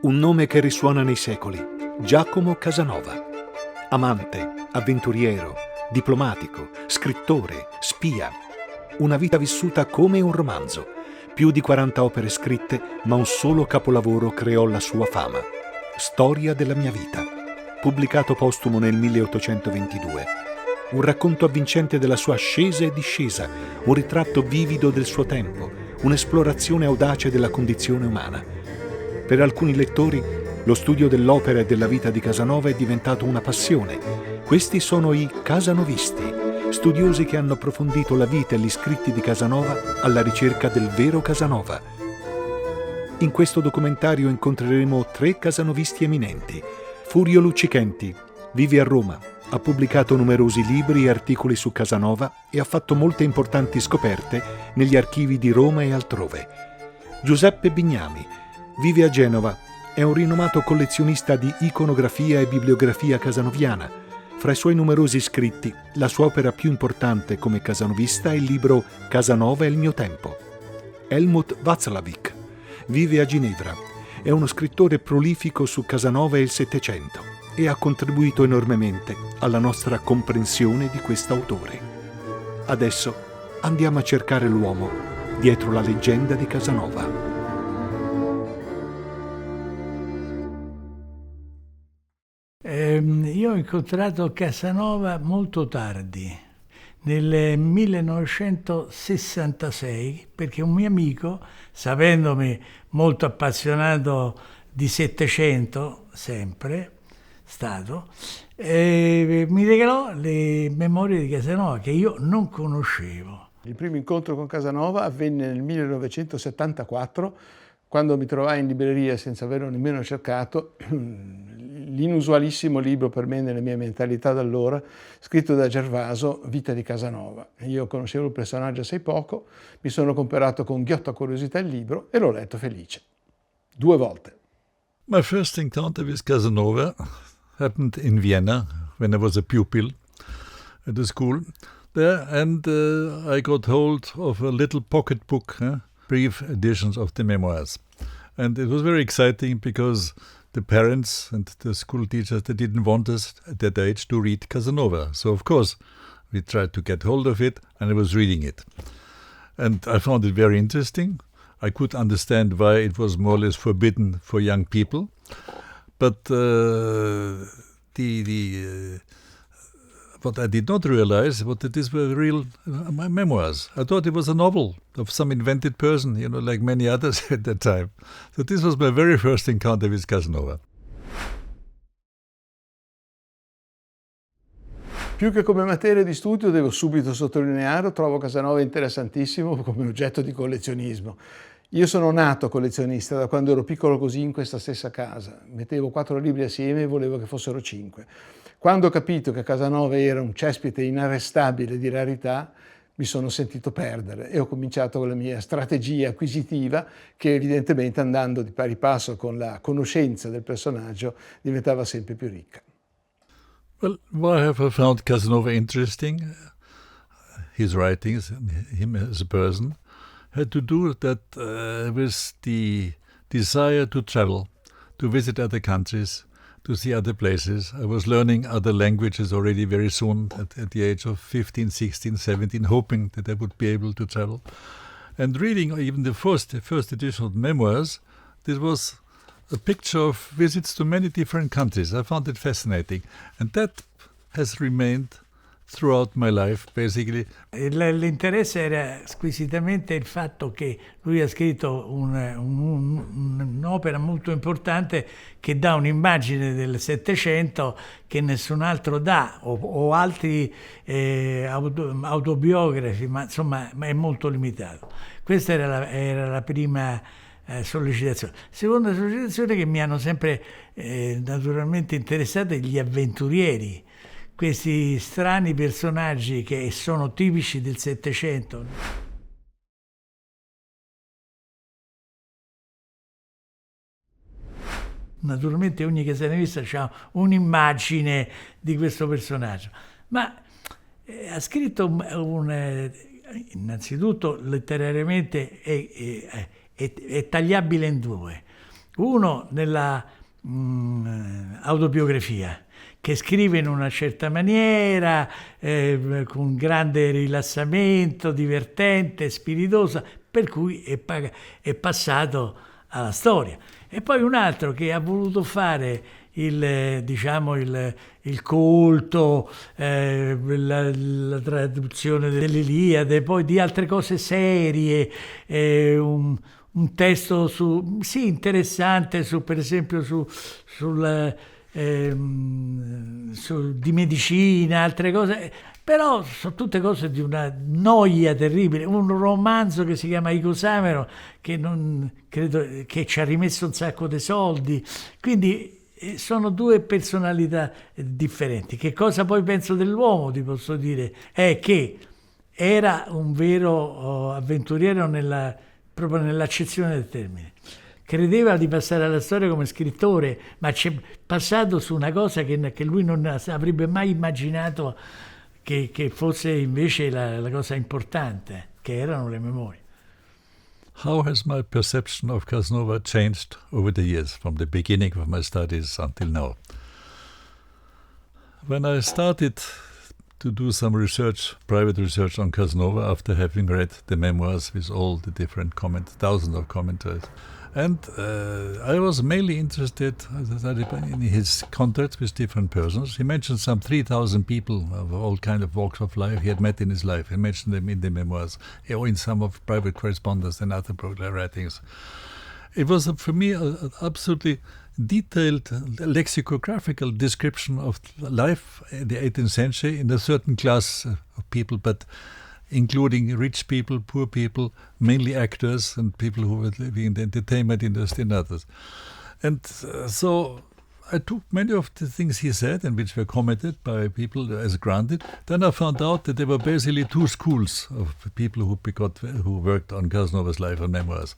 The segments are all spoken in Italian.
Un nome che risuona nei secoli. Giacomo Casanova. Amante, avventuriero, diplomatico, scrittore, spia. Una vita vissuta come un romanzo. Più di 40 opere scritte, ma un solo capolavoro creò la sua fama. Storia della mia vita. Pubblicato postumo nel 1822. Un racconto avvincente della sua ascesa e discesa, un ritratto vivido del suo tempo, un'esplorazione audace della condizione umana. Per alcuni lettori, lo studio dell'opera e della vita di Casanova è diventato una passione. Questi sono i Casanovisti, studiosi che hanno approfondito la vita e gli scritti di Casanova alla ricerca del vero Casanova. In questo documentario incontreremo 3 casanovisti eminenti. Furio Luccichenti, vive a Roma, ha pubblicato numerosi libri e articoli su Casanova e ha fatto molte importanti scoperte negli archivi di Roma e altrove. Giuseppe Bignami, vive a Genova, è un rinomato collezionista di iconografia e bibliografia casanoviana. Fra i suoi numerosi scritti, la sua opera più importante come casanovista è il libro Casanova e il mio tempo. Helmut Watzlawick, vive a Ginevra, è uno scrittore prolifico su Casanova e il Settecento e ha contribuito enormemente alla nostra comprensione di quest'autore. Adesso andiamo a cercare l'uomo dietro la leggenda di Casanova. Io ho incontrato Casanova molto tardi, nel 1966, perché un mio amico, sapendomi molto appassionato di Settecento, sempre stato, mi regalò le memorie di Casanova che io non conoscevo. Il primo incontro con Casanova avvenne nel 1974, quando mi trovai in libreria senza averlo nemmeno cercato, l'inusualissimo libro per me nella mia mentalità d'allora, scritto da Gervaso, Vita di Casanova. Io conoscevo il personaggio assai poco, mi sono comperato con ghiotta curiosità il libro e l'ho letto felice. 2 volte. My first encounter with Casanova happened in Vienna when I was a pupil at the school there, and I got hold of a little pocket book, brief editions of the memoirs. And it was very exciting because the parents and the school teachers, they didn't want us at that age to read Casanova. So of course we tried to get hold of it, and I was reading it. And I found it very interesting. I could understand why it was more or less forbidden for young people. But what I did not realize was that these were real memoirs. I thought it was a novel of some invented person, like many others at that time. So this was my very first encounter with Casanova. Più che come materia di studio, devo subito sottolineare, trovo Casanova interessantissimo come oggetto di collezionismo. Io sono nato collezionista da quando ero piccolo così in questa stessa casa. Mettevo 4 libri assieme e volevo che fossero 5. Quando ho capito che Casanova era un cespite inarrestabile di rarità, mi sono sentito perdere e ho cominciato con la mia strategia acquisitiva che evidentemente, andando di pari passo con la conoscenza del personaggio, diventava sempre più ricca. Well, why have I found Casanova interesting? His writings, him as a person, had to do that with the desire to travel, to visit other countries, to see other places. I was learning other languages already very soon at the age of 15, 16, 17, hoping that I would be able to travel. And reading even the first edition of memoirs, this was a picture of visits to many different countries. I found it fascinating. And that has remained throughout my life, basically. L'interesse era squisitamente il fatto che lui ha scritto un'opera molto importante che dà un'immagine del Settecento che nessun altro dà, o altri autobiografi, ma insomma è molto limitato. Questa era la prima sollecitazione. Seconda sollecitazione, che mi hanno sempre naturalmente interessato, gli avventurieri, questi strani personaggi che sono tipici del Settecento. Naturalmente ogni casanovista ha un'immagine di questo personaggio, ma ha scritto innanzitutto letterariamente è tagliabile in 2. Uno nella autobiografia, che scrive in una certa maniera, con grande rilassamento, divertente, spiritosa, per cui è passato alla storia. E poi un altro che ha voluto fare il colto, la traduzione dell'Iliade, poi di altre cose serie, un testo interessante per esempio di medicina, altre cose, però sono tutte cose di una noia terribile. Un romanzo che si chiama Icosamero, che non credo che ci ha rimesso un sacco di soldi, quindi sono due personalità differenti. Che cosa poi penso dell'uomo, ti posso dire, è che era un vero avventuriero proprio nell'accezione del termine. Credeva di passare alla storia come scrittore, ma c'è passato su una cosa che lui non avrebbe mai immaginato che fosse invece la cosa importante, che erano le memorie. How has my perception of Casanova changed over the years, from the beginning of my studies until now? When I started to do some research, private research on Casanova, after having read the memoirs with all the different thousands of commentaries, and I was mainly interested in his contacts with different persons. He mentioned some 3,000 people of all kind of walks of life he had met in his life. He mentioned them in the memoirs or in some of private correspondence and other writings. It was, for me, an absolutely detailed lexicographical description of life in the 18th century in a certain class of people, but including rich people, poor people, mainly actors and people who were living in the entertainment industry and others. And so I took many of the things he said, and which were commented by people as granted. Then I found out that there were basically two schools of people who worked on Casanova's life and memoirs.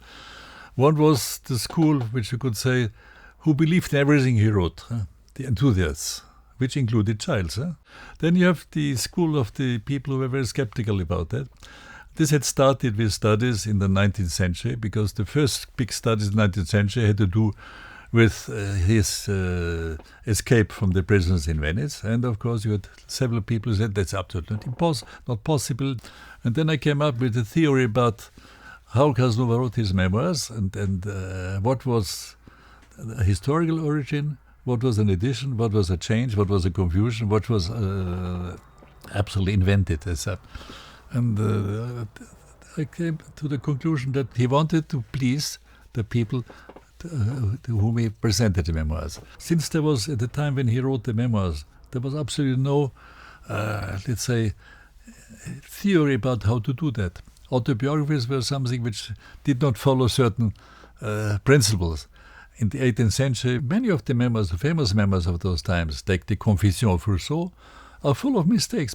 One was the school, which you could say, who believed in everything he wrote, the enthusiasts, which included Childs. Then you have the school of the people who were very skeptical about that. This had started with studies in the 19th century, because the first big studies in the 19th century had to do with his escape from the prisons in Venice. And of course you had several people who said that's absolutely not possible. And then I came up with a theory about how Casanova wrote his memoirs and what was a historical origin, what was an addition, what was a change, what was a confusion, what was absolutely invented. And I came to the conclusion that he wanted to please the people to whom he presented the memoirs. Since there was, at the time when he wrote the memoirs, there was absolutely no, let's say, theory about how to do that. Autobiographies were something which did not follow certain principles. In the 18th century, many of the memoirs, the famous memoirs of those times, like the Confession of Rousseau, are full of mistakes,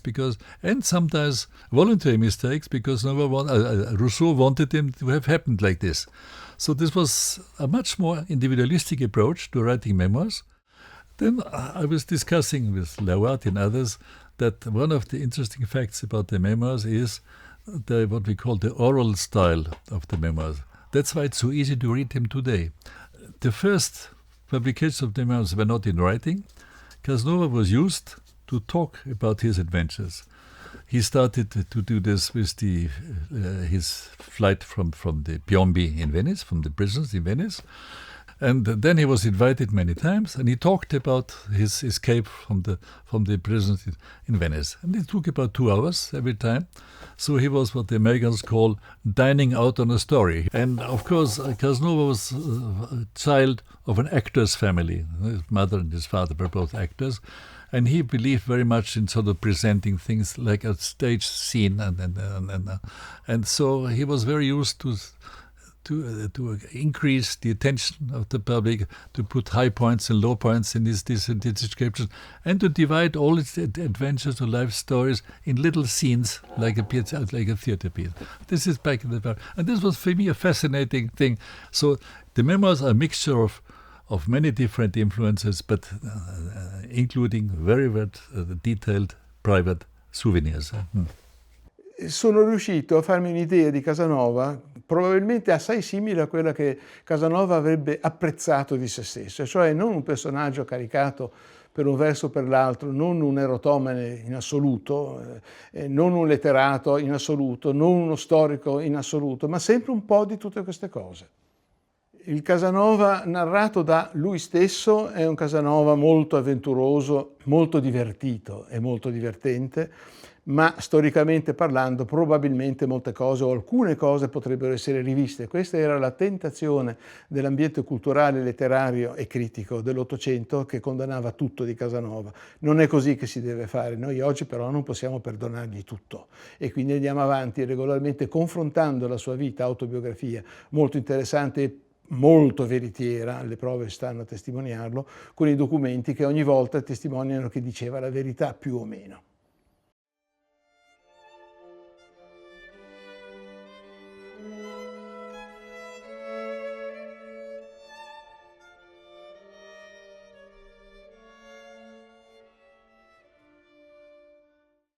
and sometimes voluntary mistakes, because Rousseau wanted them to have happened like this. So this was a much more individualistic approach to writing memoirs. Then I was discussing with Lawat and others that one of the interesting facts about the memoirs is what we call the oral style of the memoirs. That's why it's so easy to read them today. The first publications of the memoirs were not in writing. Casanova was used to talk about his adventures. He started to do this with his flight from the Piombi in Venice, from the prisons in Venice. And then he was invited many times, and he talked about his escape from the prisons in Venice. And it took about 2 hours every time. So he was what the Americans call dining out on a story. And of course, Casanova was a child of an actor's family. His mother and his father were both actors. And he believed very much in sort of presenting things like a stage scene. And so he was very used to increase the attention of the public, to put high points and low points in his descriptions, and to divide all its adventures or life stories in little scenes, like a theater piece. This is back in the time. And this was for me a fascinating thing. So the memoirs are a mixture of many different influences, but including very, very detailed private souvenirs. Sono riuscito a farmi un'idea di Casanova probabilmente assai simile a quella che Casanova avrebbe apprezzato di se stesso, cioè non un personaggio caricato per un verso o per l'altro, non un erotomane in assoluto, non un letterato in assoluto, non uno storico in assoluto, ma sempre un po' di tutte queste cose. Il Casanova narrato da lui stesso è un Casanova molto avventuroso, molto divertito e molto divertente, ma storicamente parlando probabilmente molte cose o alcune cose potrebbero essere riviste. Questa era la tentazione dell'ambiente culturale, letterario e critico dell'Ottocento, che condannava tutto di Casanova. Non è così che si deve fare. Noi oggi però non possiamo perdonargli tutto e quindi andiamo avanti regolarmente confrontando la sua vita, autobiografia molto interessante e molto veritiera, le prove stanno a testimoniarlo, con i documenti che ogni volta testimoniano che diceva la verità più o meno.